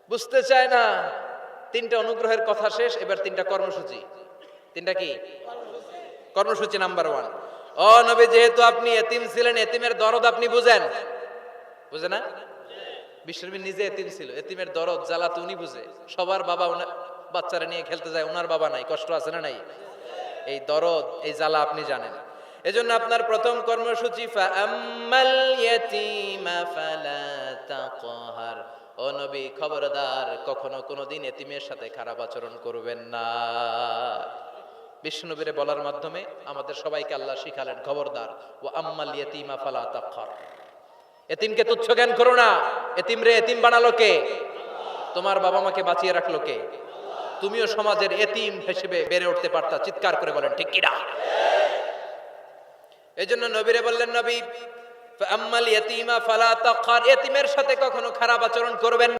বুঝতে চায় না। তিনটা অনুগ্রহের কথা শেষ, এবার তিনটা কর্মসূচি। তিনটা কি কর্মসূচি? নাম্বার 1, ও নবী, যেহেতু আপনি এতিম ছিলেন, এতিমের দরদ আপনি বুঝেন। বুঝে না? বিশ্বনবী নিজে এতিম ছিল, এতিমের দরদ জ্বালা তো উনি বুঝে। সবার বাবা বাচ্চারা নিয়ে খেলতে যায়, ওনার বাবা নাই, কষ্ট আছে না নাই? এই দরদ, এই জ্বালা আপনি জানেন। এজন্য আপনার প্রথম কর্মসূচি ফাআম্মাল ইয়াতীমা ফালা তাকহার। ও নবী, খবরদার, কখনো কোনোদিন এতিমের সাথে খারাপ আচরণ করবেন না। বিশ্বনবীরে বলার মাধ্যমে আমাদের সবাইকে আল্লাহ শিখালেন, খবরদার, ওয়া আম্মাল ইয়াতীমা ফালা তাকহার। এতিমকে তুচ্ছ জ্ঞান করো না। এতিমরে এতিম বানালো কে? তোমার বাবা মাকে বাঁচিয়ে রাখলো কে? তুমিও সমাজের এতিম হিসেবে বেড়ে উঠতে পারতা। চিৎকার করে বলেন ঠিক কিনা? এজন্য নবীরে বললেন, নবী, ফাআম্মাল ইয়াতীমা ফালা তাকহার, এতিমের সাথে কখনো খারাপ আচরণ করবেন না।